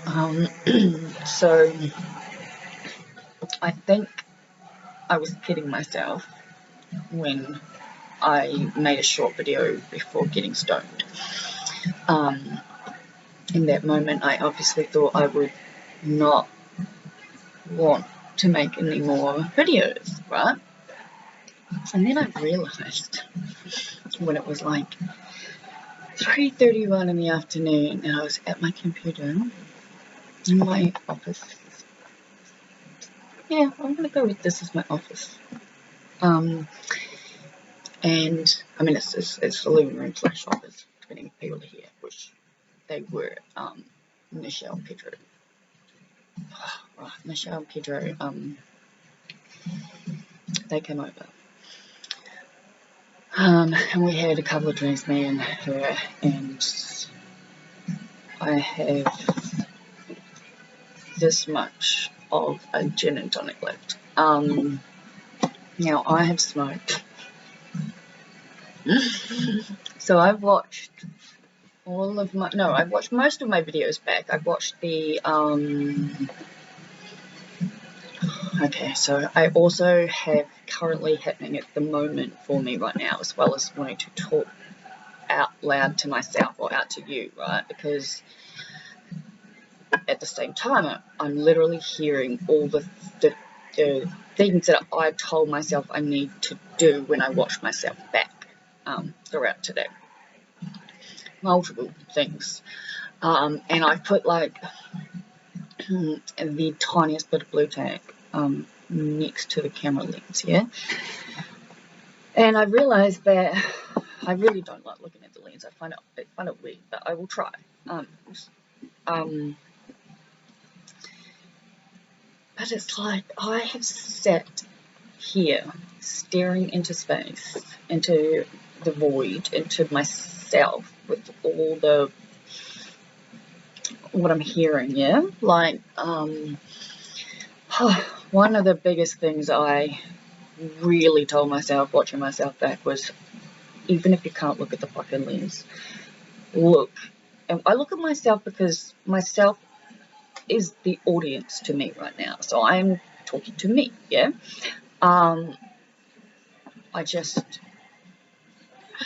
Um, so I think I was kidding myself when I made a short video before getting stoned. Um, in that moment, I obviously thought I would not want to make any more videos, right? And then I realized when it was like 3:31 in the afternoon and I was at my computer in my office. Yeah, I'm gonna go with this as my office. And I mean it's the living room / office, depending if people are here, which they were. Michelle and Pedro. Right, Michelle and Pedro. They came over. And we had a couple of drinks, me and her, and I have this much of a gin and tonic left. Now I have smoked. So I've watched I've watched most of my videos back. I've watched the, okay, so I also have currently happening at the moment for me right now, as well as wanting to talk out loud to myself or out to you, right? Because at the same time, I'm literally hearing all the things that I told myself I need to do when I watch myself back throughout today. Multiple things. And I put like the tiniest bit of blue tack next to the camera lens, yeah? And I realized that I really don't like looking at the lens. I find it weird, but I will try. But it's like I have sat here staring into space, into the void, into myself with all the what I'm hearing, yeah? Like, one of the biggest things I really told myself watching myself back was, even if you can't look at the fucking lens, look. And I look at myself because myself is the audience to me right now. So I'm talking to me, yeah? I just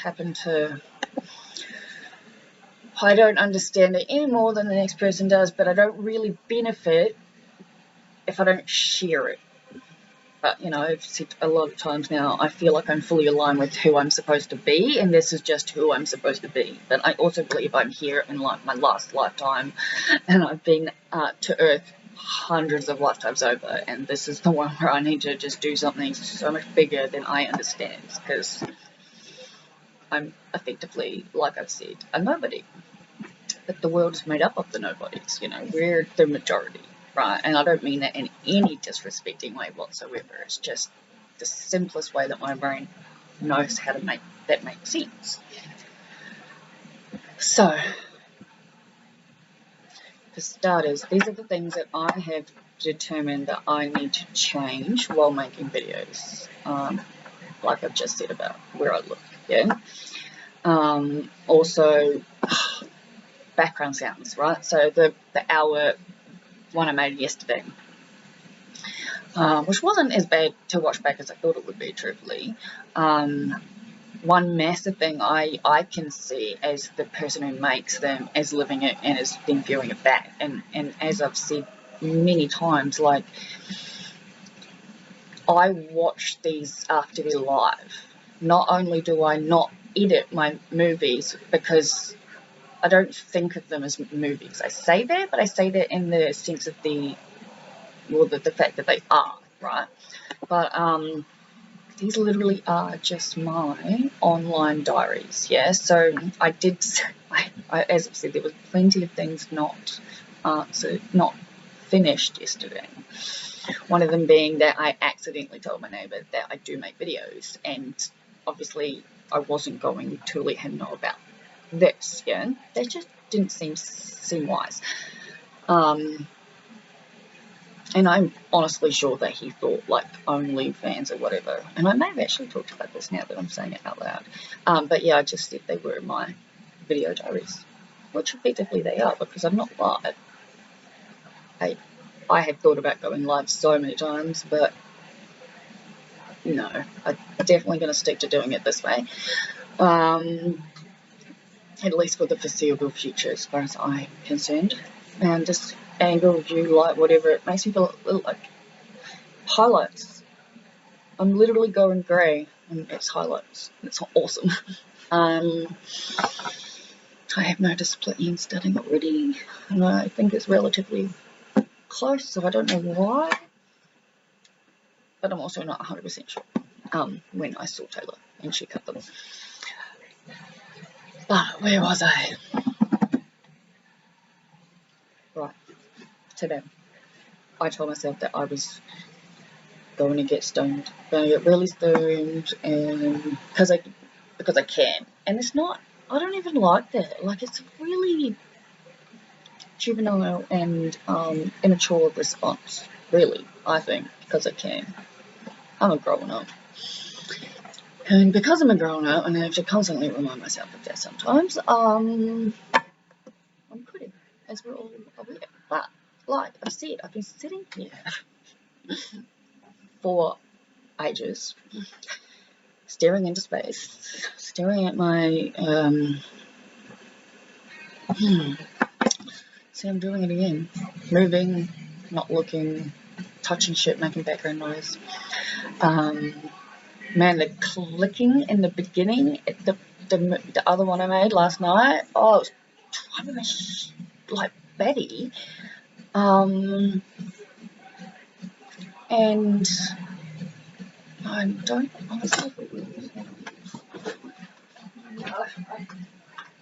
happen to, I don't understand it any more than the next person does, but I don't really benefit if I don't share it. But, you know, I've said a lot of times now, I feel like I'm fully aligned with who I'm supposed to be, and this is just who I'm supposed to be. But I also believe I'm here in like my last lifetime, and I've been to Earth hundreds of lifetimes over, and this is the one where I need to just do something so much bigger than I understand, because I'm effectively, like I've said, a nobody. But the world is made up of the nobodies, you know, we're the majority. Right, and I don't mean that in any disrespecting way whatsoever. It's just the simplest way that my brain knows how to make that make sense. So, for starters, these are the things that I have determined that I need to change while making videos. Like I've just said about where I look, yeah? Also, background sounds, right? So the hour one I made yesterday, which wasn't as bad to watch back as I thought it would be, truthfully. One massive thing I can see as the person who makes them, as living it and as then viewing it back, and as I've said many times, like, I watch these after they're live. Not only do I not edit my movies because I don't think of them as movies. I say that, but I say that in the sense of the fact that they are, right? But these literally are just my online diaries, yeah? So I did, as I've said, there was plenty of things not answered, not finished yesterday. One of them being that I accidentally told my neighbour that I do make videos, and obviously I wasn't going to let him know about this, yeah? That just didn't seem wise. And I'm honestly sure that he thought, like, OnlyFans or whatever. And I may have actually talked about this now that I'm saying it out loud. But yeah, I just said they were my video diaries, which effectively they are, because I'm not live. I have thought about going live so many times, but no, I'm definitely going to stick to doing it this way. At least for the foreseeable future, as far as I'm concerned. And just angle, view, light, whatever, it makes me feel like highlights. I'm literally going grey, and it's highlights. It's awesome. I have noticed split end starting already, and I think it's relatively close, so I don't know why. But I'm also not 100% sure. When I saw Taylor and she cut them. But where was I? Right, today I told myself that I was going to get stoned, going to get really stoned, and because I can, and it's not. I don't even like that. Like, it's a really juvenile and immature response. Really, I think, because I can. I'm a grown up. And because I'm a grown up and I have to constantly remind myself of that sometimes, I'm quitting, as we're all aware. But, like I said, I've been sitting here for ages, staring into space, staring at my, see, I'm doing it again. Moving, not looking, touching shit, making background noise. Man, the clicking in the beginning, the other one I made last night, oh, it was driving me like Betty. And I don't honestly.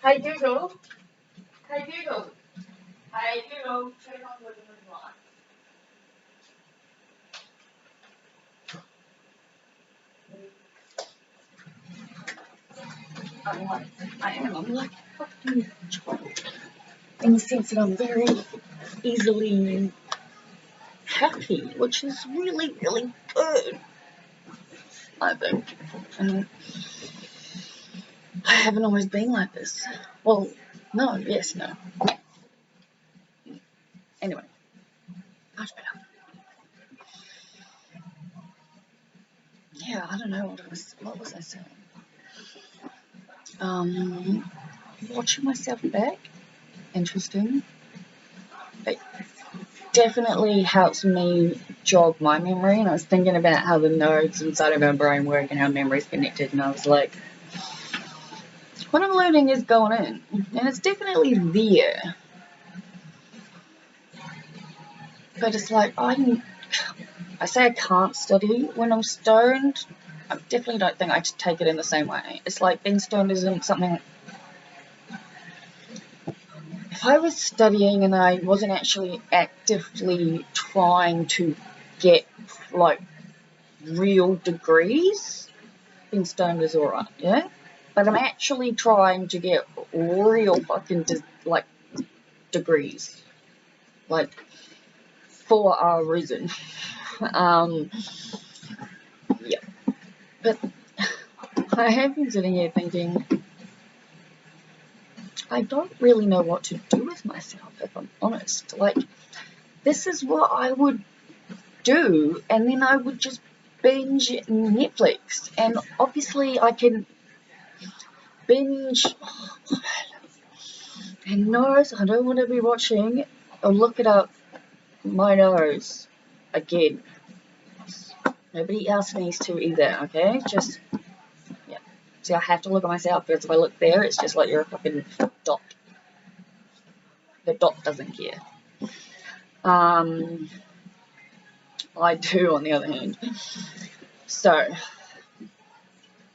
Hey Google. Hey Google. Hey Google. Turn on the light. I'm like fucking child. In the sense that I'm very easily happy, which is really, really good, I think. And I haven't always been like this. Well, no, yes, no. Anyway, much better. Yeah, I don't know what was I saying? Watching myself back, interesting. It definitely helps me jog my memory, and I was thinking about how the nodes inside of our brain work and how memory's connected, and I was like, what I'm learning is going in, and it's definitely there. But it's like, I say I can't study when I'm stoned. I definitely don't think I take it in the same way. It's like being stoned isn't something. If I was studying and I wasn't actually actively trying to get like real degrees, being stoned is alright, yeah? But I'm actually trying to get real fucking degrees, like for a reason. Yeah, but I have been sitting here thinking, I don't really know what to do with myself, if I'm honest. Like, this is what I would do, and then I would just binge Netflix. And obviously I can binge, and nose, I don't want to be watching, or look it up, my nose, again. Nobody else needs to either, okay? Just, yeah. See, I have to look at myself, because if I look there, it's just like you're a fucking dot. The dot doesn't care. I do, on the other hand. So,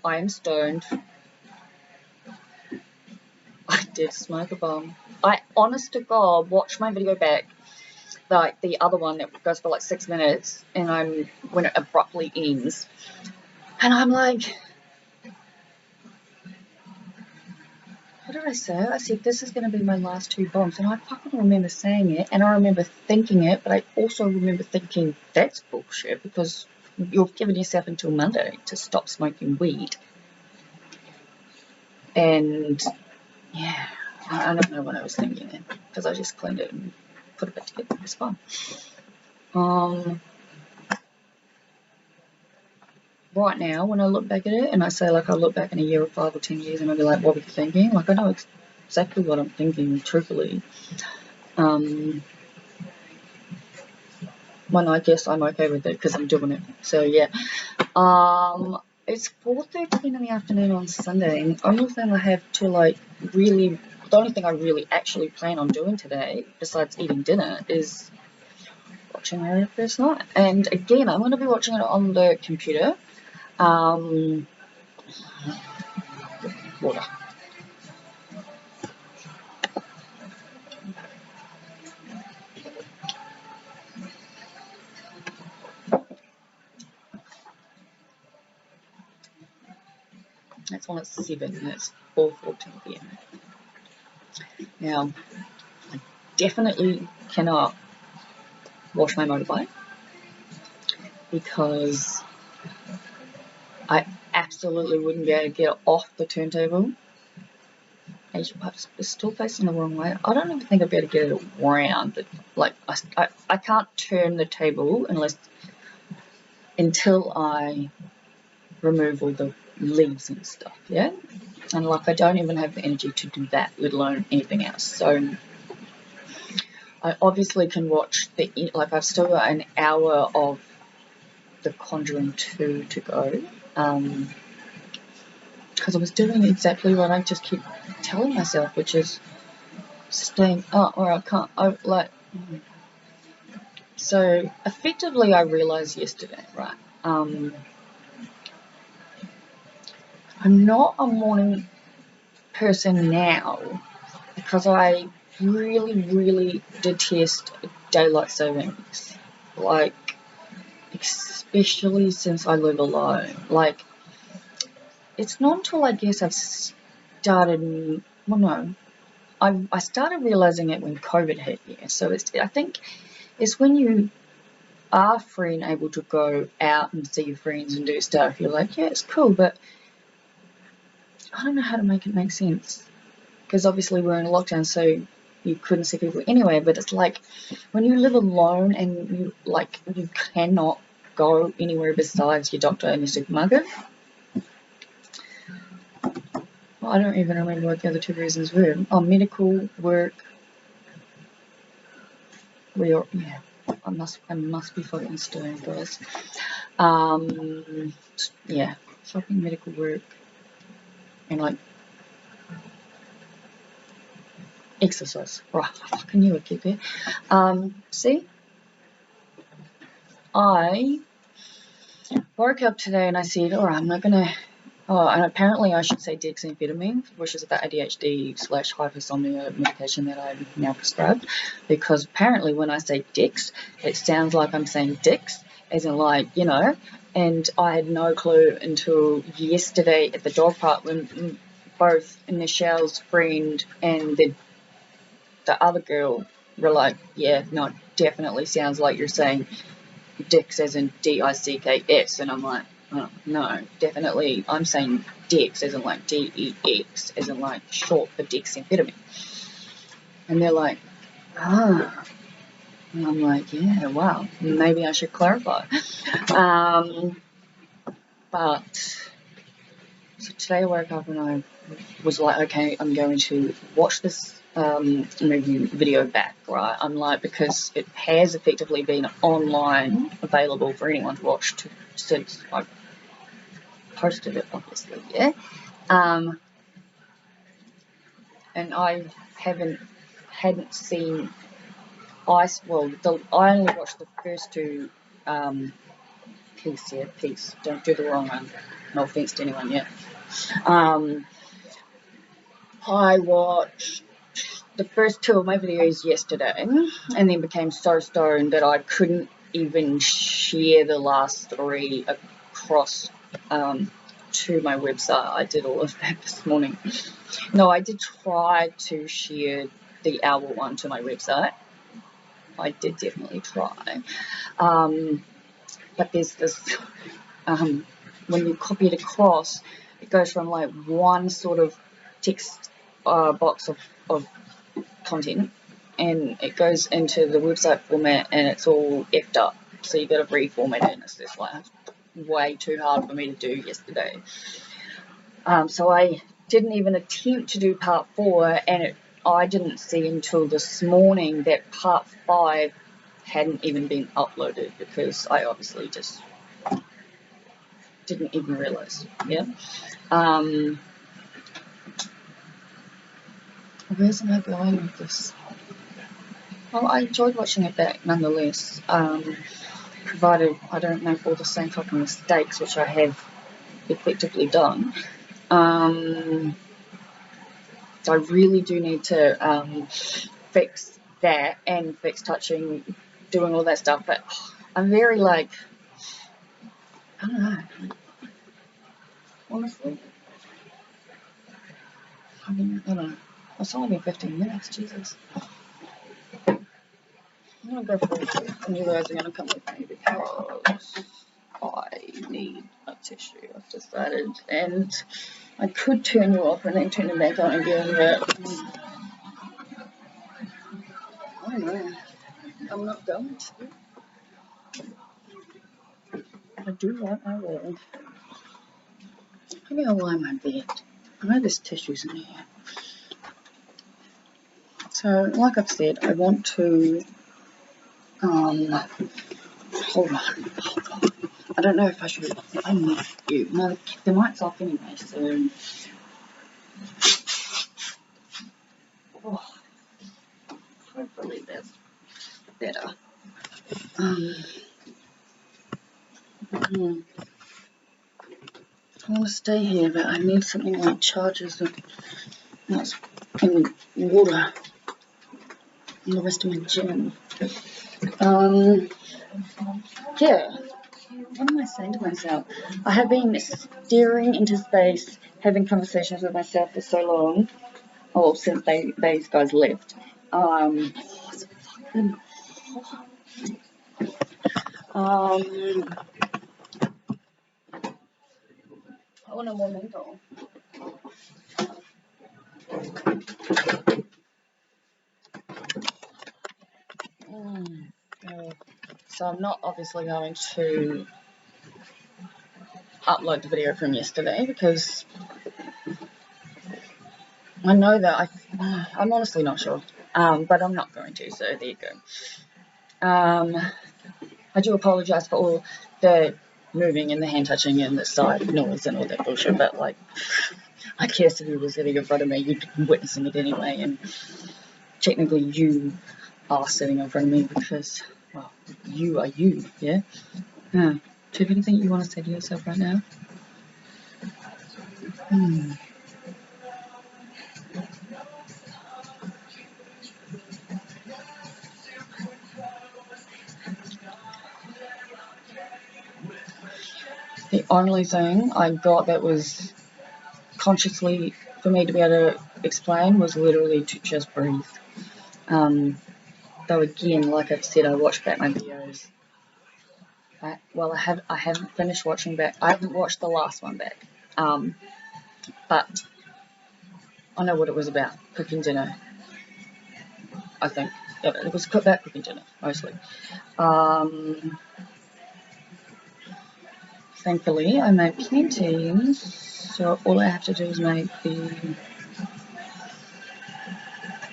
I am stoned. I did smoke a bomb. I, honest to God, watched my video back, like the other one that goes for like 6 minutes, and when it abruptly ends, and I'm like, what did I say? I said, this is going to be my last 2 bombs, and I fucking remember saying it, and I remember thinking it, but I also remember thinking, that's bullshit, because you've given yourself until Monday to stop smoking weed. And, yeah, I don't know what I was thinking then, because I just cleaned it and put it back together. It's fine. Right now, when I look back at it, and I say, like, I look back in a year or 5 or 10 years, and I'll be like, what were you thinking? Like, I know exactly what I'm thinking, truthfully. When I guess I'm okay with it because I'm doing it. So, yeah. It's 4:13 in the afternoon on Sunday, and the only thing I have to, like, the only thing I really actually plan on doing today, besides eating dinner, is watching Married at First Night. And again, I'm going to be watching it on the computer. Water. That's on at 7, and it's 4:14 p.m. Now, I definitely cannot wash my motorbike because I absolutely wouldn't be able to get off the turntable. It's still facing the wrong way. I don't even think I'd be able to get it around, but like I can't turn the table until I remove all the leaves and stuff, yeah? And like I don't even have the energy to do that, let alone anything else. So I obviously can watch like I've still got an hour of The Conjuring 2 to go. Because I was doing exactly what I just keep telling myself, which is staying up, or I can't, so effectively I realized yesterday, right, I'm not a morning person now because I really, really detest daylight savings, like, especially since I live alone. Like, it's not until I guess I've started, well, no, I started realizing it when COVID hit, yeah. So I think it's when you are free and able to go out and see your friends and do stuff, you're like, yeah, it's cool, but I don't know how to make it make sense. Because obviously we're in a lockdown, so you couldn't see people anyway, but it's like when you live alone and you cannot go anywhere besides your doctor and your supermarket. Well, I don't even remember what the other 2 reasons were. Oh, medical, work. Yeah, I must be fucking stoned, guys. Yeah, shopping, medical, work, and like exercise. Right, I fucking knew I'd get there. See, I woke up today and I said, alright, I'm not gonna. Oh, and apparently I should say dexamphetamine, which is the ADHD/hypersomnia medication that I'm now prescribed, because apparently when I say dex, it sounds like I'm saying dicks, as in like, you know, and I had no clue until yesterday at the dog park when both Michelle's friend and the other girl were like, yeah, no, it definitely sounds like you're saying dicks as in D-I-C-K-S, and I'm like, oh, no, definitely, I'm saying dex as in like D-E-X, as in like short for dexamphetamine. And they're like, ah. And I'm like, yeah, wow, maybe I should clarify. But, so today I woke up and I was like, okay, I'm going to watch this movie video back, right? I'm like, because it has effectively been online available for anyone to watch since I posted it, obviously, yeah. And I hadn't seen I only watched the first 2 Peace. Don't do the wrong one. No offense to anyone, yeah. I watched the first 2 of my videos yesterday and then became so stoned that I couldn't even share the last 3 across to my website. I did all of that this morning. No, I did try to share the hour one to my website. I did definitely try. But there's this, when you copy it across, it goes from like one sort of text box of content and it goes into the website format and it's all effed up. So you got to reformat it, and it's just like way too hard for me to do yesterday. So I didn't even attempt to do part 4, and I didn't see until this morning that part 5 hadn't even been uploaded, because I obviously just didn't even realize. Yeah. Where's am I going with this? Well, I enjoyed watching it back nonetheless, provided I don't make all the same fucking mistakes, which I have effectively done. So I really do need to fix that and fix touching, doing all that stuff, but I'm very like, I don't know, honestly. I mean, I don't know. It's only been 15 minutes, Jesus. I'm gonna go for it, and you guys are gonna come with me because I need a tissue, I've decided. And I could turn you off and then turn it back on again, but I don't know. I'm not going to. If I do what I will. Maybe I'll lie my bed. I know there's tissues in here. So, like I've said, I want to, hold on. I don't know if I should unmute you. No, the mic's off anyway, so. Oh, hopefully that's better. I want to stay here, but I need something like chargers and water and the rest of my gym. Yeah. What am I saying to myself? I have been staring into space, having conversations with myself for so long. Oh, since these guys left. I want a more mental. So I'm not obviously going to upload the video from yesterday because I know that I'm honestly not sure, but I'm not going to, so there you go. I do apologise for all the moving and the hand touching and the side noise and all that bullshit, but like, I guess if you were sitting in front of me, you'd be witnessing it anyway, and technically you are sitting in front of me because, well, you are you, yeah? Do you have anything you want to say to yourself right now? The only thing I got that was consciously for me to be able to explain was literally to just breathe. Though again, like I've said, I watched back my videos. I haven't finished watching back. I haven't watched the last one back. But I know what it was about. Cooking dinner, I think. Yeah, it was about cooking dinner, mostly. Thankfully, I made plenty, so all I have to do is make I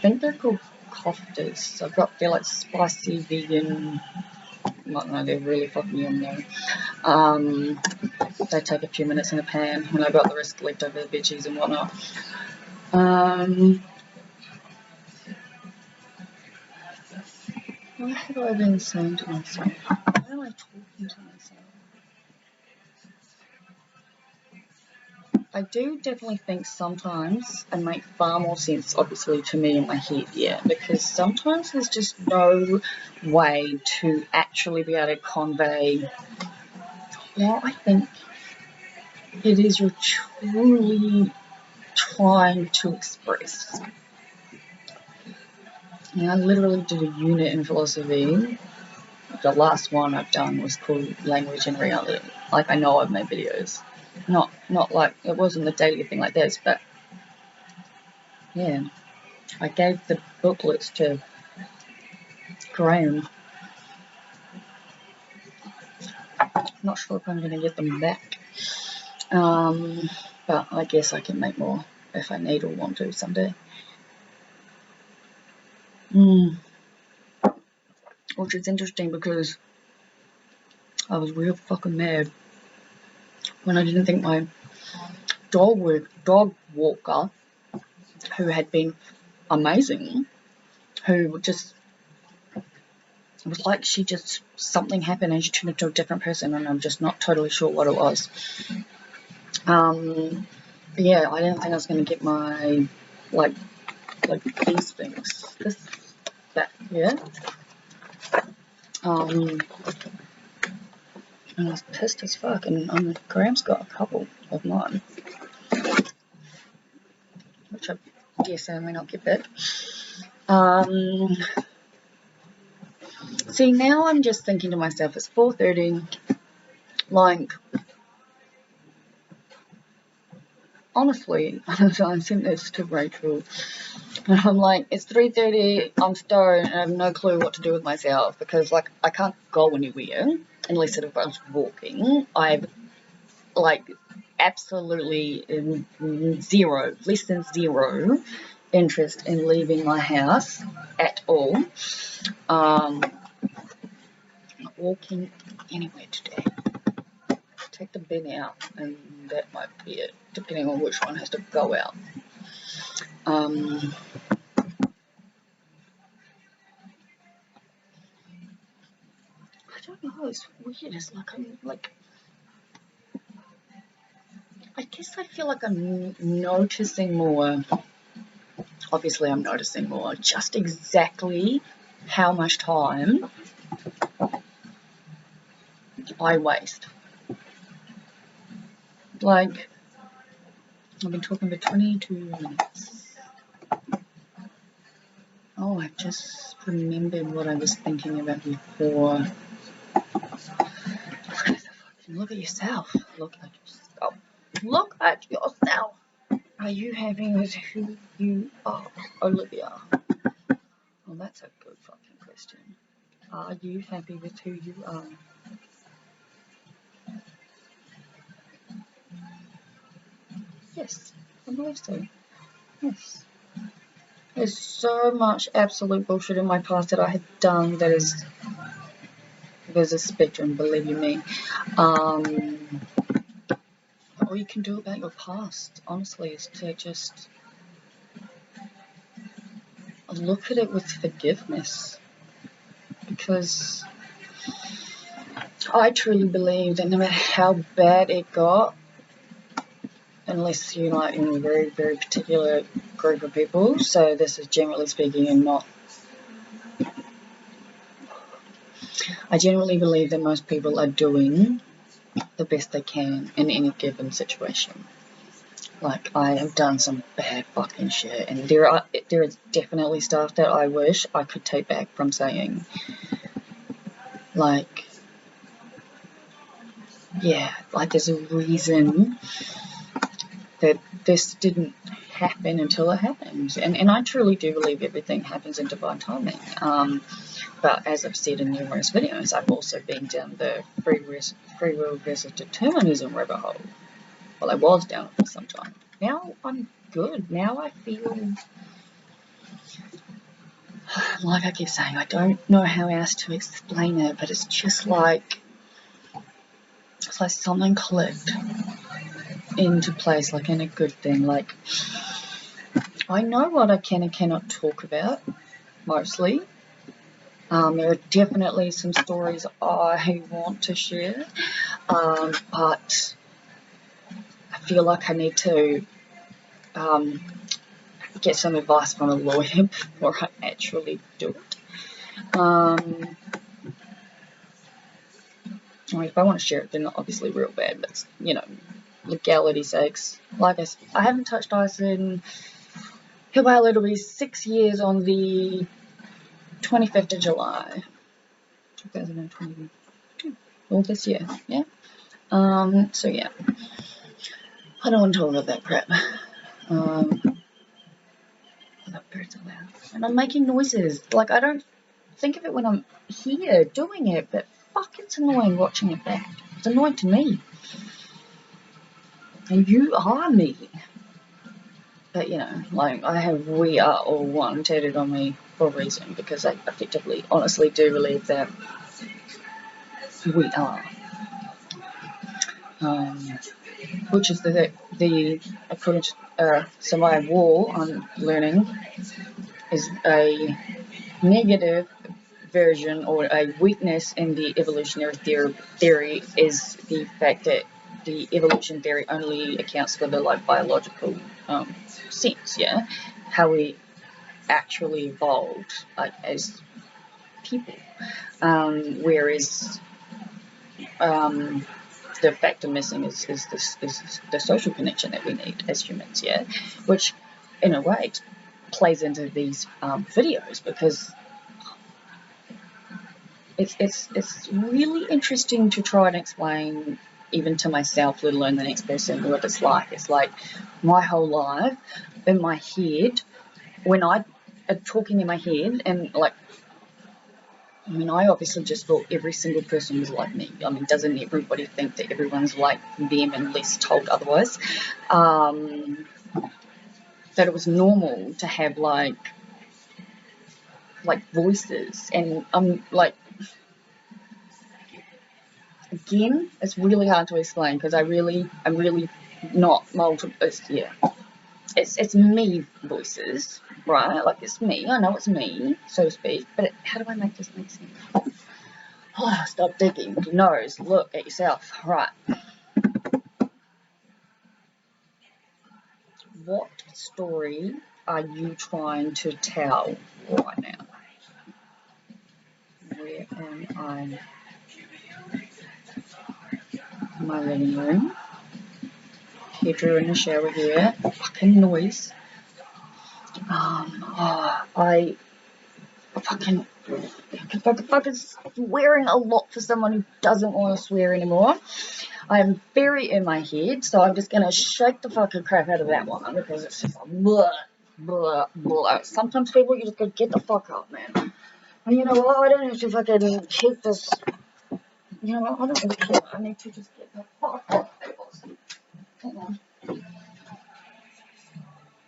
think they're called koftas. So they're like spicy vegan. I don't know, they're really fucking yum though. They take a few minutes in the pan, and I got the rest leftover veggies and whatnot. What have I been saying to myself? Why am I talking to myself? I do definitely think sometimes it makes far more sense, obviously, to me in my head, yeah, because sometimes there's just no way to actually be able to convey what I think it is you're truly trying to express. I literally did a unit in philosophy. The last one I've done was called Language and Reality. Like, I know I've made videos. Not like, it wasn't a daily thing like this, but yeah. I gave the booklets to Graham. Not sure if I'm going to get them back. But I guess I can make more if I need or want to someday. Which is interesting because I was real fucking mad when I didn't think my dog walker, who had been amazing, who just it was like something happened and she turned into a different person, and I'm just not totally sure what it was. Yeah, I didn't think I was going to get my like these things, that, yeah. And I was pissed as fuck, and Graham's got a couple of mine, which I guess I may not get back. See, now I'm just thinking to myself, it's 4:30, like, honestly, I sent this to Rachel, and I'm like, it's 3:30, I'm stoned, and I have no clue what to do with myself, because, like, I can't go anywhere, unless if I was walking. I've, like, absolutely less than zero interest in leaving my house at all. Not walking anywhere today. Take the bin out, and that might be it, depending on which one has to go out. I don't know, it's weird. It's like I guess I feel like I'm noticing more. Obviously, I'm noticing more just exactly how much time I waste. Like, I've been talking for 22 minutes. Oh, I just remembered what I was thinking about before. Look at yourself. Look at yourself. Look at yourself. Are you happy with who you are, Olivia? Well, that's a good fucking question. Are you happy with who you are? Yes, I believe so. Yes. There's so much absolute bullshit in my past that I have done that is, there's a spectrum, believe you me. All you can do about your past, honestly, is to just look at it with forgiveness. Because I truly believe that no matter how bad it got, unless you're like in a very, very particular group of people, so this is generally speaking and not, I generally believe that most people are doing the best they can in any given situation. Like, I have done some bad fucking shit, and there is definitely stuff that I wish I could take back from saying. Like, yeah, like there's a reason that this didn't happen until it happens, and I truly do believe everything happens in divine timing. But as I've said in numerous videos, I've also been down the free will versus determinism rabbit hole. Well, I was down it for some time. Now I'm good. Now I feel like I keep saying, I don't know how else to explain it, but it's just like something clicked into place, like in a good thing. Like, I know what I can and cannot talk about, mostly. There are definitely some stories I want to share, but I feel like I need to get some advice from a lawyer before I actually do it. I mean, if I want to share it, then obviously real bad, but, you know, legality sakes. Like I haven't touched ice in, well, it'll be 6 years on the 25th of July, 2022, all this year, yeah? So yeah, I don't want to talk about that crap. That bird's are loud. And I'm making noises, like I don't think of it when I'm here doing it, but fuck, it's annoying watching it back. It's annoying to me. And you are me. But, you know, like, I have "We Are All One" tattooed on me for a reason, because I effectively, honestly do believe that we are. Which is the according to Samaya War, I'm learning, is a negative version or a weakness in the evolutionary theory is the fact that the evolution theory only accounts for the like biological sense, yeah, how we actually evolved like as people, whereas the factor missing is the social connection that we need as humans, yeah, which in a way plays into these videos, because it's really interesting to try and explain even to myself, let alone the next person, what it's like. It's like my whole life in my head, when I am talking in my head, and like, I mean, I obviously just thought every single person was like me. I mean, doesn't everybody think that everyone's like them unless told otherwise? That it was normal to have like voices, and I'm like, again, it's really hard to explain because I'm really not multiple. It's me voices, right? Like, it's me. I know it's me, so to speak. But how do I make this make sense? Oh, stop digging with your nose. Look at yourself. Right. What story are you trying to tell right now? Where am I? My living room. Pedro in the shower here. Fucking noise. I fucking swearing a lot for someone who doesn't want to swear anymore. I'm very in my head, so I'm just gonna shake the fucking crap out of that one, because it's just blah, blah, blah. Sometimes people, you just gotta get the fuck up, man. And you know what? I don't have to fucking keep this. You know what? I don't really care. I need to just get the fuck off. Hang on.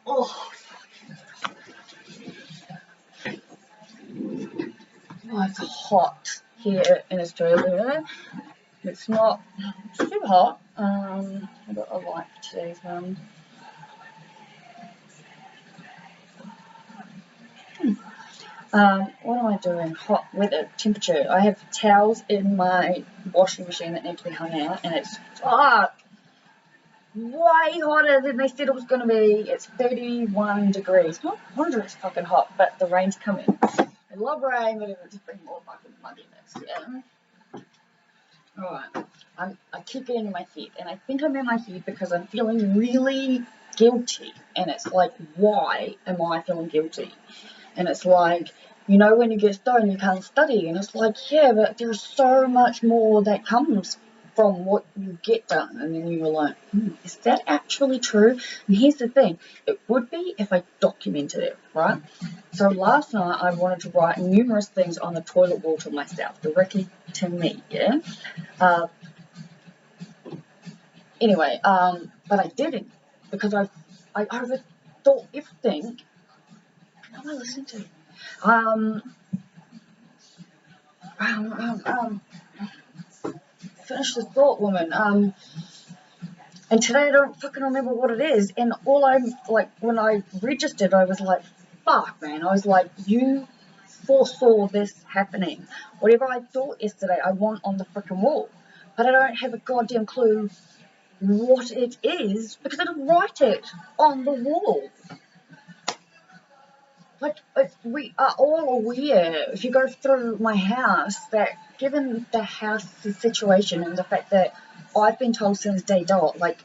Oh, it's hot here in Australia. It's not too hot. I've got a light for today's one. What am I doing? Hot weather, temperature. I have towels in my washing machine that need to be hung out, and it's way hotter than they said it was going to be. It's 31 degrees. No wonder it's fucking hot, but the rain's coming. I love rain, but it'll just bring more fucking mugginess, yeah? Alright. I keep getting in my head, and I think I'm in my head because I'm feeling really guilty, and it's like, why am I feeling guilty? And it's like, you know, when you get stoned, you can't study, and it's like, yeah, but there's so much more that comes from what you get done. And then you're like, is that actually true? And here's the thing, it would be if I documented it, right? So last night I wanted to write numerous things on the toilet wall to myself, directly to me, yeah? Anyway, but I didn't, because I overthought everything. What am I listening to? Finish the thought, woman. And today I don't fucking remember what it is. And all I'm like, when I registered, I was like, fuck, man. I was like, you foresaw this happening. Whatever I thought yesterday, I want on the freaking wall. But I don't have a goddamn clue what it is, because I didn't write it on the wall. Like, we are all aware, if you go through my house, that given the house situation and the fact that I've been told since day dot, like,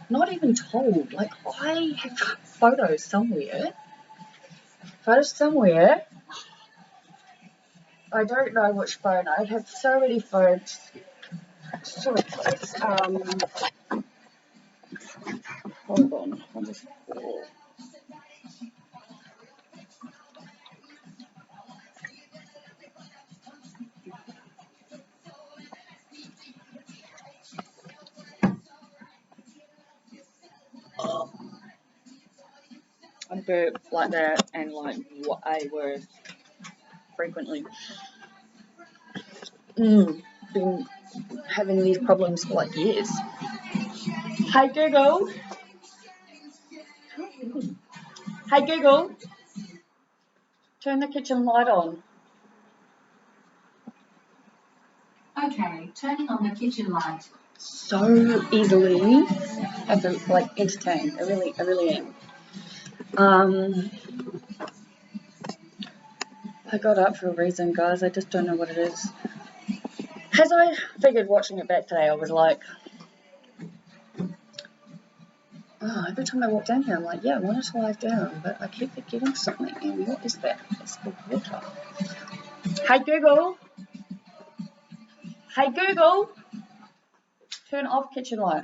not even told, like, I have photos somewhere. I don't know which phone. I have so many phones. So close. Hold on. I'll just... I burp like that and like way worse frequently. Been having these problems for like years. Hey Google. Hey Google. Turn the kitchen light on. Okay, turning on the kitchen light. So easily, I feel like entertained. I really am. I got up for a reason, guys. I just don't know what it is. As I figured watching it back today, I was like, oh, every time I walk down here, I'm like, yeah, I want to lie down, but I keep forgetting something. And what is that? It's the water. Hey Google. Hey Google. Turn off kitchen light.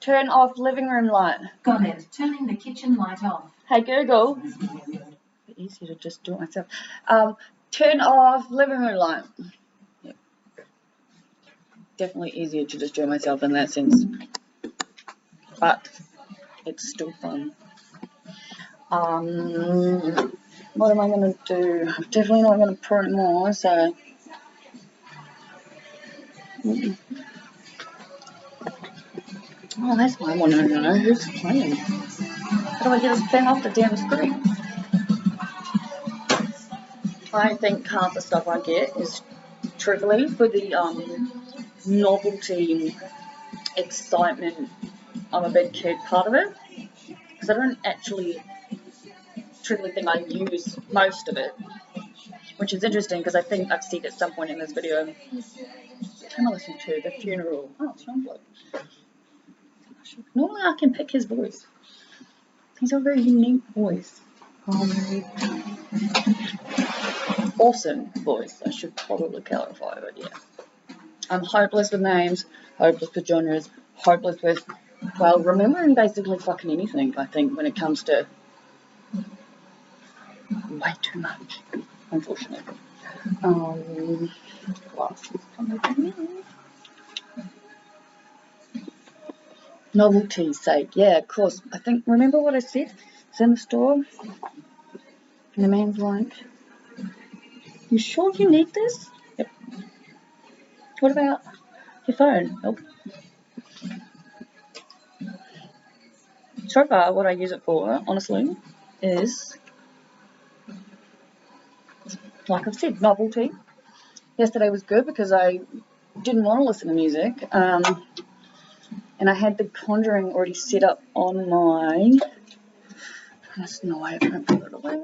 Turn off living room light. Got it. Turning the kitchen light off. Hey Google. It's easier to just do it myself. Turn off living room light. Yep. Definitely easier to just do it myself in that sense. But it's still fun. What am I going to do? I'm definitely not going to print more, so. Oh, that's what I want to know. Who's playing? How do I get this thing off the damn screen? I think half the stuff I get is truthfully for the novelty, excitement, I'm a big kid part of it. Because I don't actually truthfully think I use most of it. Which is interesting because I think I've said at some point in this video, what am I listening to? The funeral. Oh, it's Youngblood. Normally I can pick his voice. He's a very unique voice. Awesome voice, I should probably clarify, but yeah. I'm hopeless with names, hopeless with genres, hopeless with, well, remembering basically fucking anything, I think, when it comes to way too much, unfortunately. Novelty's sake, yeah, of course. I think, remember what I said? It's in the store, and the man's like, you sure you need this? Yep. What about your phone? Nope. So far, what I use it for, honestly, is, like I've said, novelty. Yesterday was good because I didn't want to listen to music, and I had The Conjuring already set up on my. That's no way I can put it away.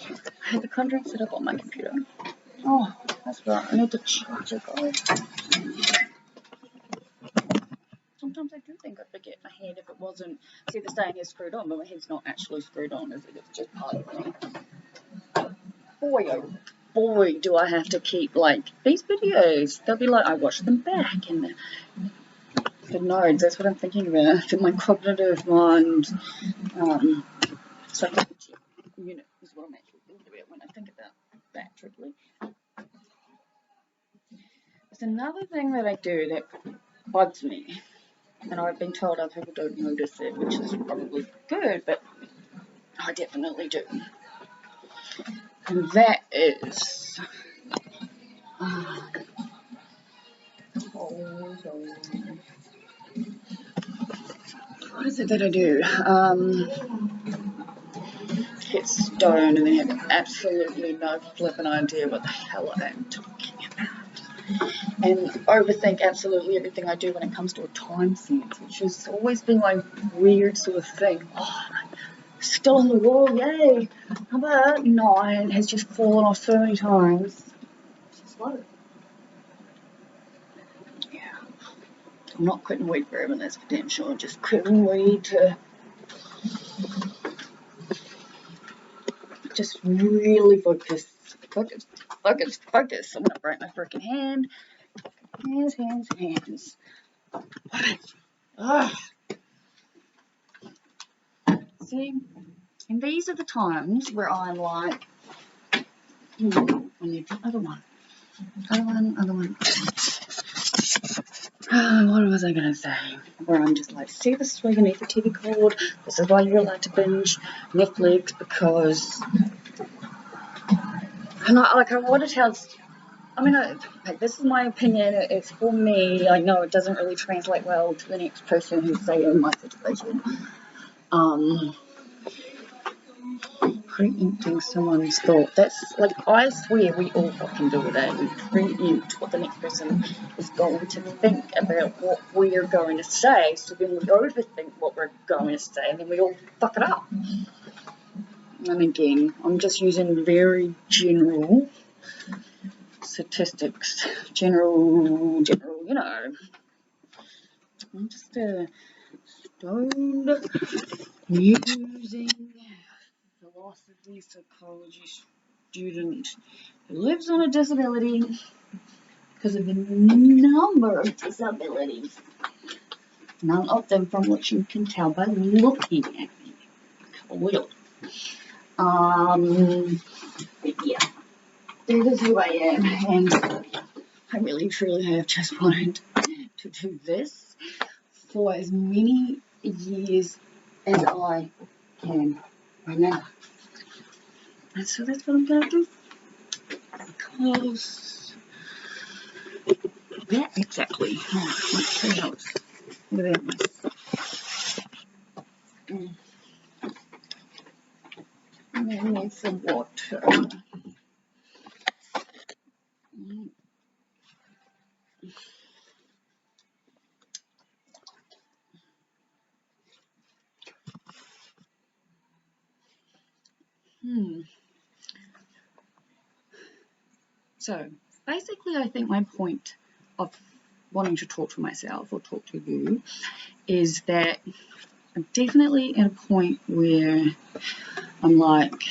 I had The Conjuring set up on my computer. Oh, that's right. I need to charge it, guys. Sometimes I do think I'd forget my head if it wasn't. See, the saying is screwed on, but my head's not actually screwed on, is it? It's just part of me. Boy, oh boy, do I have to keep, like, these videos. They'll be like, I watch them back, and the nodes, that's what I'm thinking about. My cognitive mind, psychology unit is what I'm actually thinking about when I think about that, truthfully. There's another thing that I do that bugs me, and I've been told other people don't notice it, which is probably good, but I definitely do. And that is, what is it that I do? Get stoned and then have absolutely no flipping idea what the hell I'm talking about. And overthink absolutely everything I do when it comes to a time sense, which has always been my weird sort of thing. Oh, still on the wall, yay! Number 9 has just fallen off so many times. It's slow. Yeah. I'm not quitting weed forever, that's for damn sure. Just quitting weed to just really focus. I'm gonna break my freaking hand. Hands. Ugh. See, and these are the times where I'm like, I need the other one. What was I going to say? Where I'm just like, see, this is why you need the TV cord. This is why you're allowed to binge Netflix, because I want to tell. I mean, this is my opinion. It's for me. I know it doesn't really translate well to the next person who's, say, in my situation. Preempting someone's thought. That's like, I swear we all fucking do it. We preempt what the next person is going to think about what we're going to say, so then we overthink what we're going to say, and then we all fuck it up. And again, I'm just using very general statistics, general, you know. I'm just a stoned musing philosophy psychology student who lives on a disability because of a number of disabilities. None of them from which you can tell by looking at me. Clearly. But yeah, that is who I am, and I really truly have just wanted to do this for as many years as I can remember. And so that's what I'm going to do. Because, yeah, exactly. Oh, my 2 notes. Without my. I need some water. So, basically, I think my point of wanting to talk to myself or talk to you is that I'm definitely at a point where I'm like,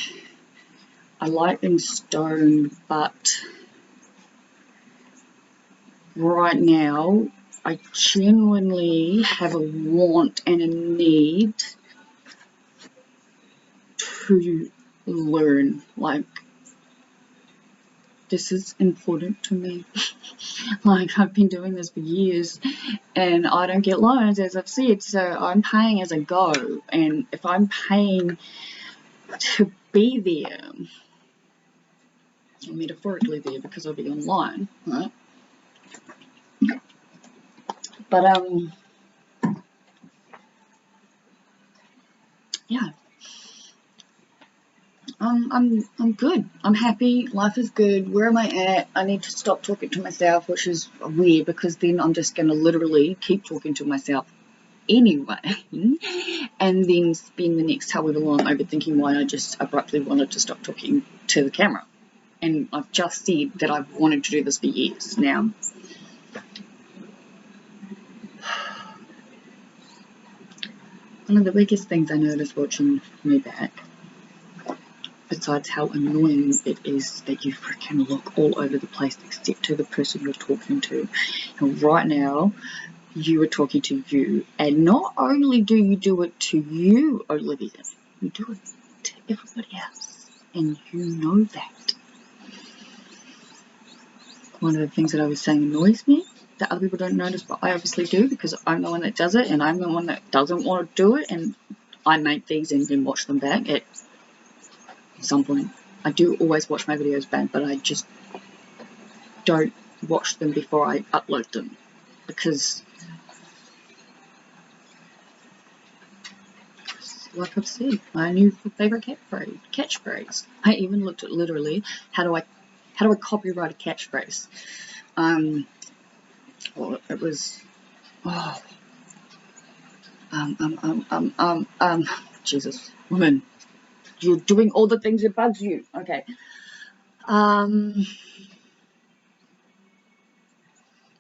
I like being stoned, but right now I genuinely have a want and a need to learn. Like, this is important to me. Like, I've been doing this for years and I don't get loans, as I've said, so I'm paying as I go. And if I'm paying to be there, or metaphorically there because I'll be online, right? But yeah, I'm good. I'm happy. Life is good. Where am I at? I need to stop talking to myself, which is weird because then I'm just going to literally keep talking to myself anyway, and then spend the next however long overthinking why I just abruptly wanted to stop talking to the camera. And I've just said that I've wanted to do this for years now. One of the biggest things I noticed watching me back, besides how annoying it is that you freaking look all over the place except to the person you're talking to. And right now, you are talking to you. And not only do you do it to you, Olivia, you do it to everybody else. And you know that. One of the things that I was saying annoys me that other people don't notice, but I obviously do because I'm the one that does it and I'm the one that doesn't want to do it, and I make these and then watch them back at some point. I do always watch my videos back, but I just don't watch them before I upload them because, like I've said, my new favorite catchphrase. I even looked at literally how do I copyright a catchphrase. Well, it was Jesus, woman, you're doing all the things that bugs you. Okay.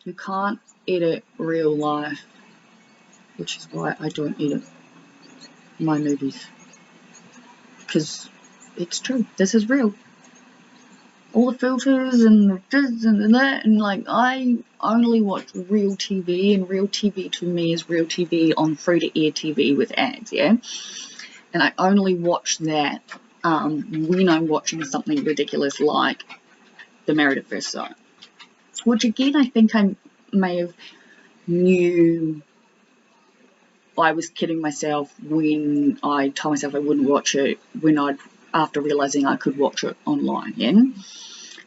You can't edit real life, which is why I don't edit my movies. Because it's true. This is real. All the filters and this and that, and like, I only watch real TV, and real TV to me is real TV on free-to-air TV with ads, yeah? And I only watch that when I'm watching something ridiculous like The Married at First Sight. Which again, I think I may have knew I was kidding myself when I told myself I wouldn't watch it after realizing I could watch it online. Yeah,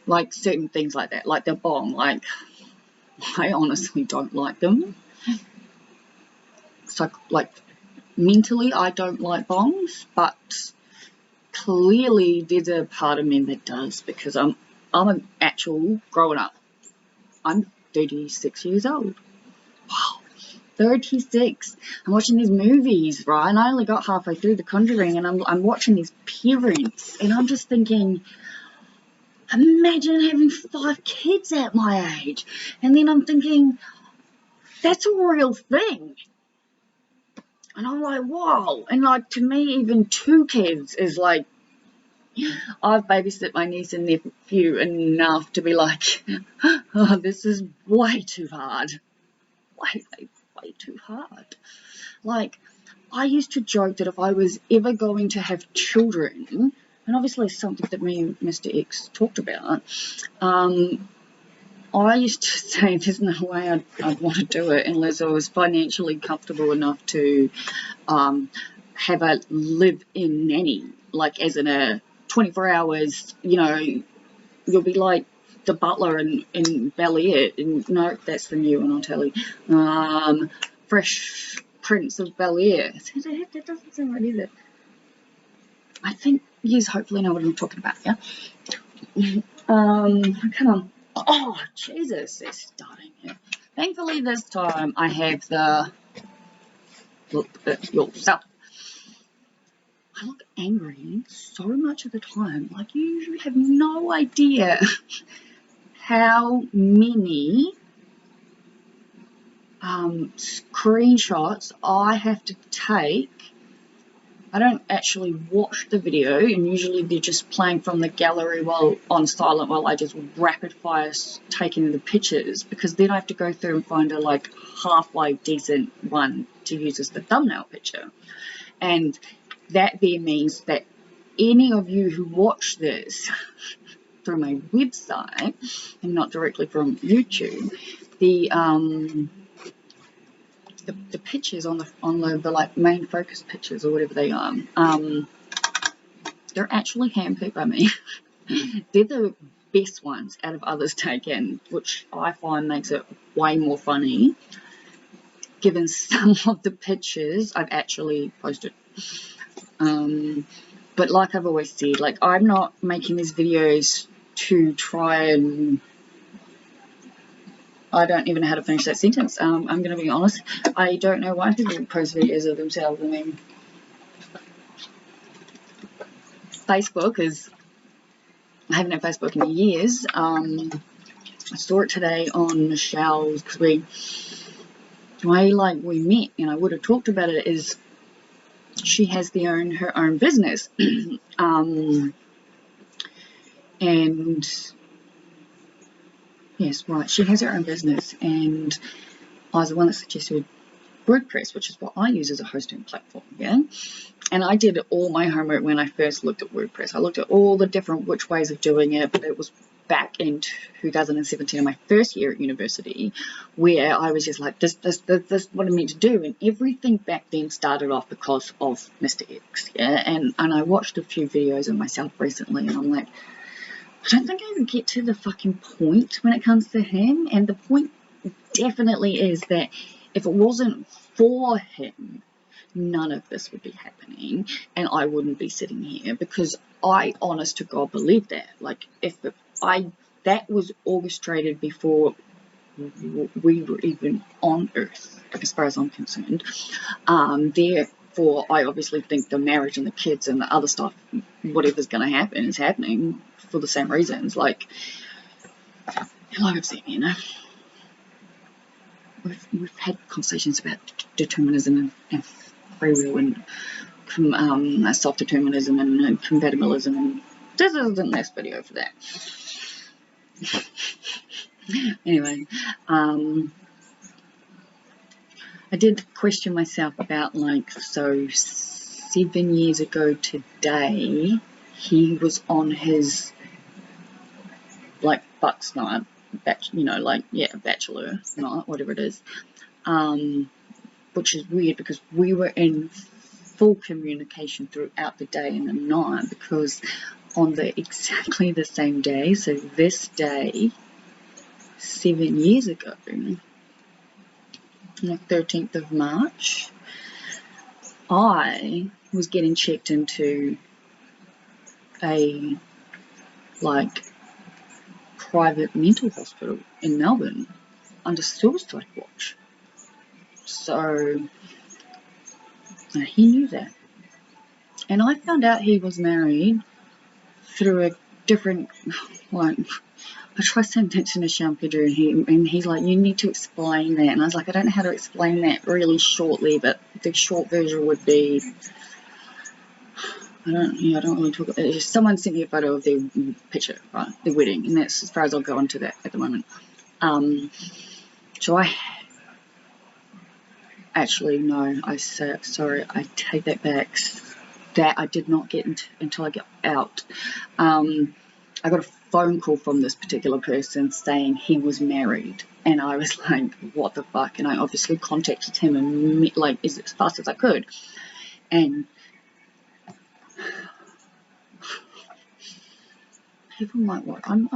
like certain things like that, like the bong. Like I honestly don't like them. So like mentally, I don't like bongs, but clearly there's a part of me that does, because I'm an actual grown up. I'm 36 years old. Wow. 36. I'm watching these movies, right? And I only got halfway through The Conjuring, and I'm watching these parents, and I'm just thinking, imagine having 5 kids at my age. And then I'm thinking, that's a real thing. And I'm like, wow. And like, to me, even 2 kids is like, I've babysat my niece and nephew enough to be like, oh, this is way too hard. Way too hard. Like, I used to joke that if I was ever going to have children, and obviously it's something that me and Mr. X talked about, I used to say there's no way I'd want to do it unless I was financially comfortable enough to have a live-in nanny, like as in a 24 hours, you'll be like the butler in Bel Air. No, that's the new one on telly. Fresh Prince of Bel Air. That doesn't sound right either. I think you hopefully know what I'm talking about, yeah? Come on. Oh, Jesus, they're starting here. Thankfully this time I have the look at yourself. I look angry so much of the time. Like, you usually have no idea how many screenshots I have to take. I don't actually watch the video, and usually they're just playing from the gallery while on silent while I just rapid fire taking the pictures, because then I have to go through and find a like halfway decent one to use as the thumbnail picture. And that there means that any of you who watch this through my website and not directly from YouTube, the pictures on the like main focus pictures or whatever they are, they're actually handpicked by me. They're the best ones out of others taken, which I find makes it way more funny, given some of the pictures I've actually posted. But like I've always said, like, I'm not making these videos to try and, I don't even know how to finish that sentence. I'm going to be honest. I don't know why people post videos of themselves. I mean, Facebook is, I haven't had Facebook in years. I saw it today on Michelle's, because the way like we met, and I would have talked about it, is she has her own business. And yes, right, she has her own business, and I was the one that suggested WordPress, which is what I use as a hosting platform, yeah? And I did all my homework when I first looked at WordPress. I looked at all the different which ways of doing it, but it was back in 2017, in my first year at university, where I was just like, this what I meant to do. And everything back then started off because of Mr. X, yeah? And I watched a few videos of myself recently, and I'm like, I don't think I can get to the fucking point when it comes to him. And the point definitely is that if it wasn't for him, none of this would be happening, and I wouldn't be sitting here, because I, honest to God, believe that. Like, that was orchestrated before we were even on Earth, as far as I'm concerned. Therefore, I obviously think the marriage and the kids and the other stuff, whatever's going to happen, is happening for the same reasons. Like I've said, we've had conversations about determinism and free will and self-determinism and compatibilism, and this isn't the last video for that. Anyway, I did question myself about, like, so 7 years ago today, he was on his, like, bucks night, bachelor night, whatever it is, which is weird because we were in full communication throughout the day and the night, because on exactly the same day, so this day 7 years ago, on the 13th of March, I was getting checked into a private mental hospital in Melbourne under suicide watch. So he knew that, and I found out he was married through a different, I tried saying that to Michelle Pedro, and he's like, you need to explain that, and I was like, I don't know how to explain that really shortly, but the short version would be, I don't really talk about it. Someone sent me a photo of their picture, right, their wedding, and that's as far as I'll go into that at the moment. So I actually, no, I take that back. That I did not get until I got out. I got a phone call from this particular person saying he was married, and I was like, what the fuck? And I obviously contacted him and as fast as I could, and people might want. I'm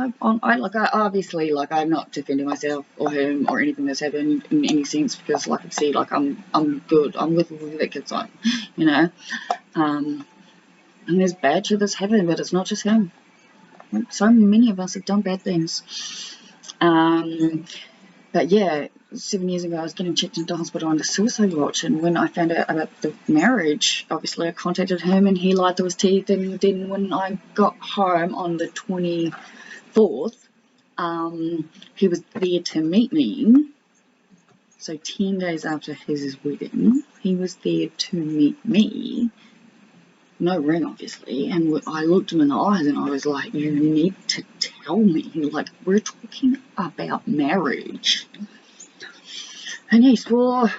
not defending myself or him or anything that's happened in any sense, because like I said, I'm good. I'm with the kids on, and there's bad shit that's happened, but it's not just him. So many of us have done bad things. But yeah, 7 years ago, I was getting checked into hospital under suicide watch, and when I found out about the marriage, obviously I contacted him, and he lied through his teeth, and then when I got home on the 24th, he was there to meet me. So 10 days after his wedding, he was there to meet me. No ring, obviously, and I looked him in the eyes and I was like, you need to tell me, like, we're talking about marriage. And he swore,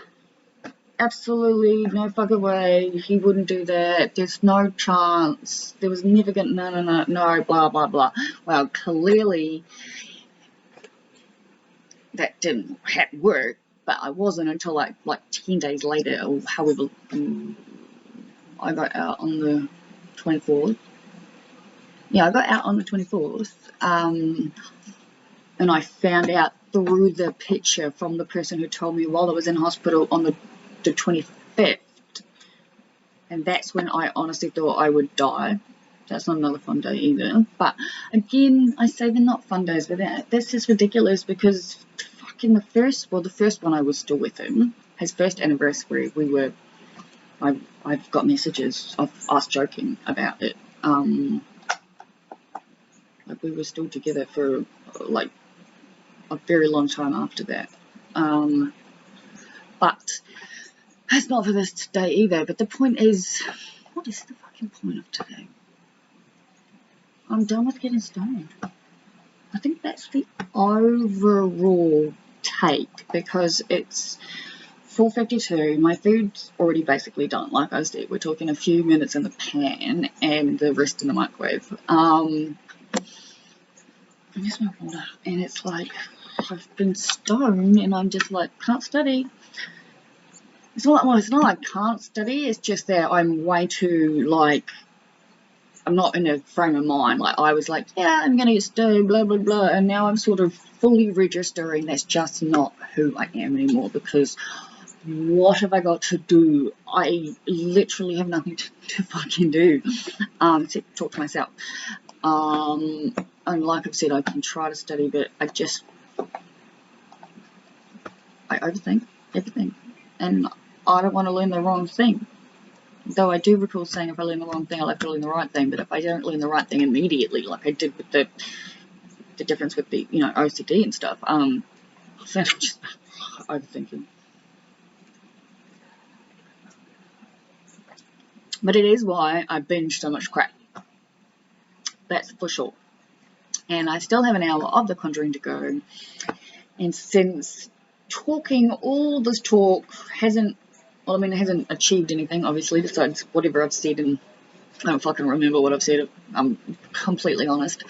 absolutely no fucking way, he wouldn't do that, there's no chance, there was never gonna, no, blah, blah, blah. Well, clearly that didn't work, but I wasn't until like 10 days later, or however, I got out on the 24th. Yeah, I got out on the 24th, and I found out through the picture from the person who told me while I was in hospital on the 25th, and that's when I honestly thought I would die. That's not another fun day either. But again, I say they're not fun days, but that's just ridiculous, because fucking the first one I was still with him, his first anniversary, I've got messages of us joking about it. We were still together for a very long time after that. But that's not for this today either. But the point is, what is the fucking point of today? I'm done with getting stoned. I think that's the overall take, because it's 4:52. My food's already basically done. Like I said, we're talking a few minutes in the pan and the rest in the microwave. Where's my water? And it's like, I've been stoned and I'm just like, can't study. It's not like I can't study, it's just that I'm way too, I'm not in a frame of mind. I was like, yeah, I'm going to get stoned, blah, blah, blah, and now I'm sort of fully registering that's just not who I am anymore, because what have I got to do? I literally have nothing to fucking do, except talk to myself. And like I've said, I can try to study, but I overthink everything, and I don't want to learn the wrong thing. Though I do recall saying if I learn the wrong thing, I'll have to learn the right thing. But if I don't learn the right thing immediately, like I did with the difference with the OCD and stuff, then I'm just overthinking. But it is why I binge so much crap. That's for sure. And I still have an hour of The Conjuring to go. And since talking all this talk hasn't achieved anything, obviously, besides whatever I've said, and I don't fucking remember what I've said, I'm completely honest.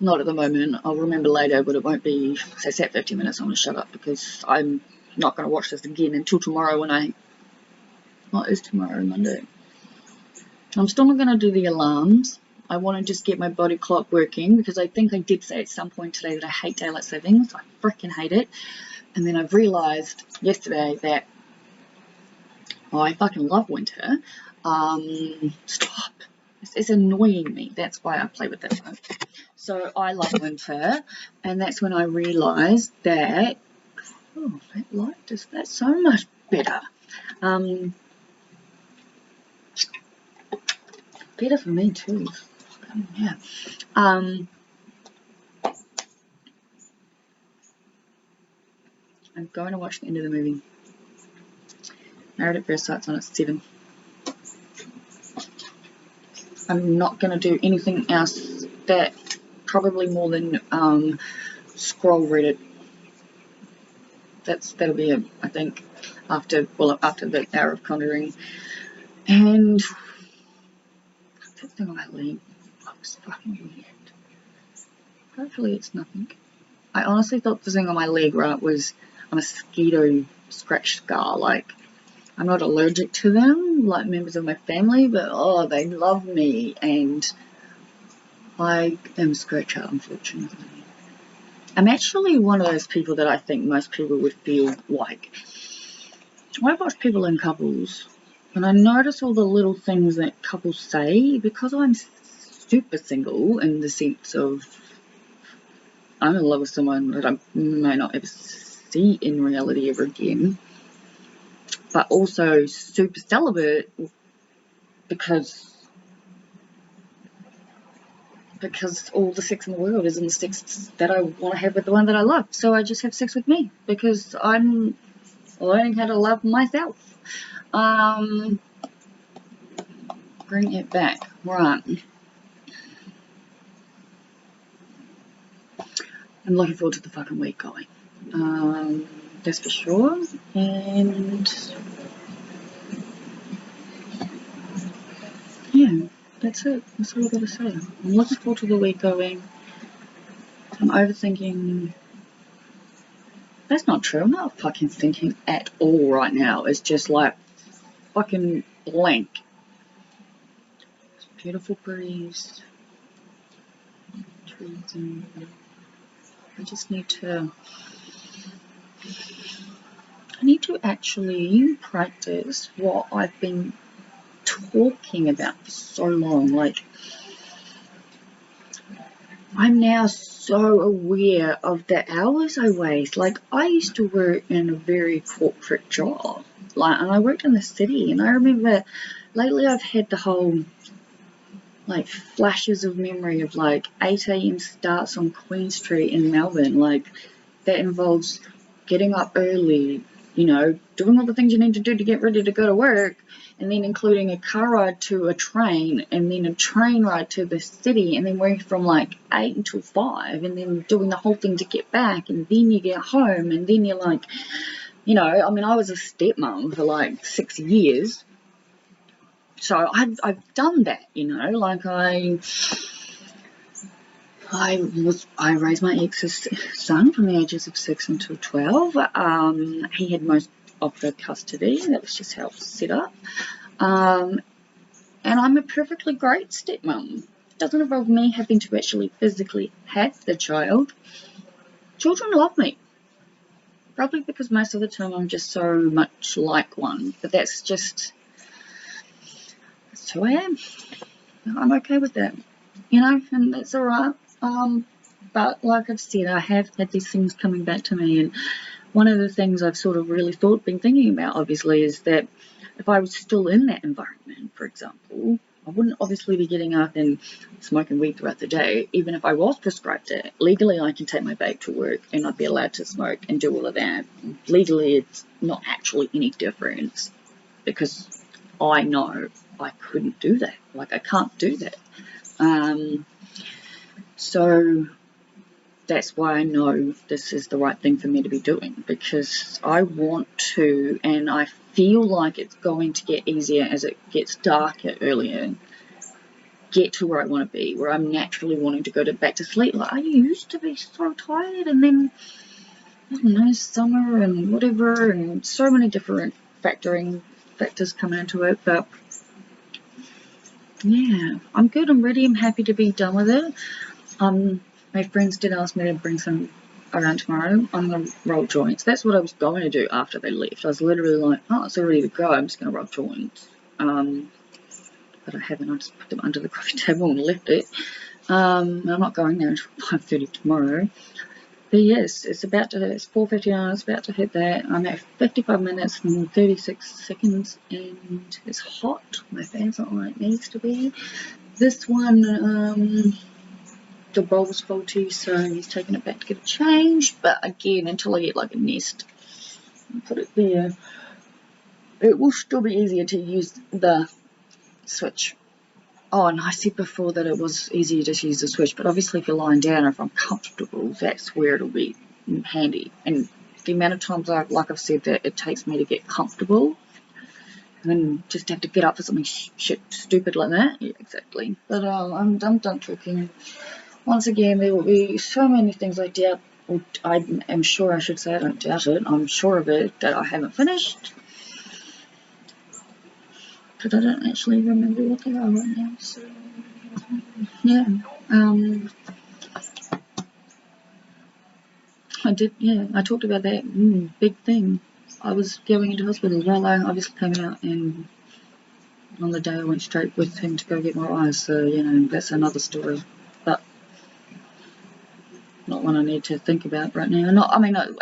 Not at the moment. I'll remember later, but it won't be. So it's at 50 minutes. I'm going to shut up because I'm not going to watch this again until tomorrow when I. What is tomorrow? Monday. I'm still not going to do the alarms. I want to just get my body clock working because I think I did say at some point today that I hate daylight savings. I freaking hate it. And then I've realised yesterday that I fucking love winter. Stop. It's annoying me. That's why I play with this one. So I love winter, and that's when I realised that, oh, that light does that so much better. Better for me too. Yeah. I'm going to watch the end of the movie. Married at First Sight's on at 7. I'm not going to do anything else that probably more than scroll Reddit. That'll be it, I think, after the hour of Conjuring. And that thing on my leg looks fucking weird. Hopefully it's nothing. I honestly thought the thing on my leg, right, was a mosquito scratch scar. Like, I'm not allergic to them, like members of my family, but oh, they love me, and I am scratcher, unfortunately. I'm actually one of those people that I think most people would feel like. I watch people in couples, and I notice all the little things that couples say because I'm super single in the sense of I'm in love with someone that I may not ever see in reality ever again, but also super celibate because all the sex in the world is in the sex that I want to have with the one that I love. So I just have sex with me because I'm learning how to love myself. Bring it back. Right. I'm looking forward to the fucking week going. That's for sure. And yeah, that's it. That's all I gotta say. I'm looking forward to the week going. I'm overthinking. That's not true. I'm not fucking thinking at all right now. It's just like fucking blank. Beautiful breeze. Trees and I just need to. I need to actually practice what I've been talking about for so long. Like, I'm now so aware of the hours I waste. Like, I used to work in a very corporate job, like, and I worked in the city, and I remember lately I've had the whole, like, flashes of memory of, like, 8 a.m. starts on Queen Street in Melbourne. Like, that involves getting up early, you know, doing all the things you need to do to get ready to go to work, and then including a car ride to a train, and then a train ride to the city, and then working from like 8 until 5, and then doing the whole thing to get back, and then you get home, and then you're like, you know, I mean, I was a stepmom for like 6 years, so I've done that, you know, like I raised my ex's son from the ages of 6 until 12. He had most of the custody. That was just how it was set up. And I'm a perfectly great stepmom. It doesn't involve me having to actually physically have the child. Children love me. Probably because most of the time I'm just so much like one. But that's who I am. I'm okay with that. You know, and that's alright. But like I've said, I have had these things coming back to me, and one of the things I've sort of really been thinking about, obviously, is that if I was still in that environment, for example, I wouldn't obviously be getting up and smoking weed throughout the day, even if I was prescribed it. Legally, I can take my vape to work and I'd be allowed to smoke and do all of that. Legally, it's not actually any difference because I know I couldn't do that. Like, I can't do that. So that's why I know this is the right thing for me to be doing, because I want to, and I feel like it's going to get easier as it gets darker earlier. get to where I want to be, where I'm naturally wanting to go back to sleep. Like, I used to be so tired, and then, I don't know, summer and whatever, and so many different factors coming into it, but yeah, I'm good, I'm ready, I'm happy to be done with it. My friends did ask me to bring some around tomorrow. I'm going to roll joints. That's what I was going to do after they left. I was literally like, oh, it's all ready to go, I'm just going to roll joints. But I haven't. I just put them under the coffee table and left it. I'm not going there until 5:30 tomorrow. But yes, it's 4:59, it's about to hit that. I'm at 55 minutes and 36 seconds, and it's hot. My fan's not like it needs to be. This one, the bulb's faulty, so he's taking it back to get it changed. But again, until I get like a nest, I'll put it there. It will still be easier to use the switch. Oh, and I said before that it was easier to use the switch, but obviously if you're lying down or if I'm comfortable, that's where it'll be handy. And the amount of times, like I've said, that it takes me to get comfortable, and then just have to get up for something shit stupid like that. Yeah, exactly. But I'm done talking. Once again, there will be so many things I doubt, or I am sure, I should say, I don't doubt it, I'm sure of it, that I haven't finished. But I don't actually remember what they are right now, so yeah. I did, yeah, I talked about that big thing. I was going into hospital while I obviously came out, and on the day I went straight with him to go get my eyes, so, you know, that's another story, but not one I need to think about right now.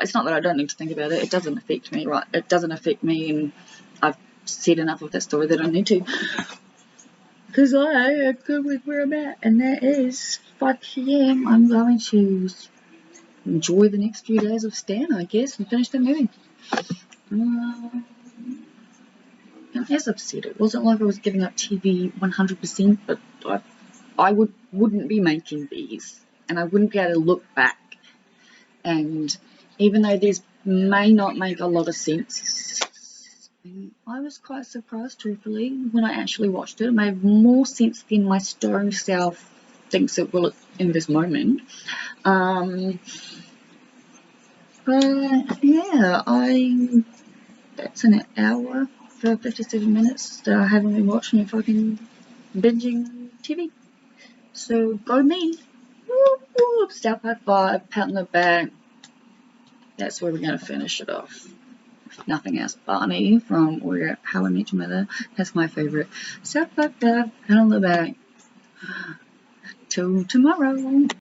It's not that I don't need to think about it, it doesn't affect me, right? It doesn't affect me, and I've said enough of that story that I need to, because I am good with where I'm at, and that is 5 PM. I'm going to enjoy the next few days of Stan, I guess, and finish the movie. And as I've said, it wasn't like I was giving up TV 100%, but I wouldn't be making these, and I wouldn't be able to look back. And even though these may not make a lot of sense, I was quite surprised, truthfully, when I actually watched it. It made more sense than my stone self thinks it will in this moment. But yeah, that's an hour for 57 minutes that I haven't been watching and fucking binging TV. So go me. Whoop, whoop, South High Five, pat on the back. That's where we're going to finish it off. If nothing else, Barney from How I Met Your Mother. That's my favourite. South High Five, pat on the back. Till tomorrow.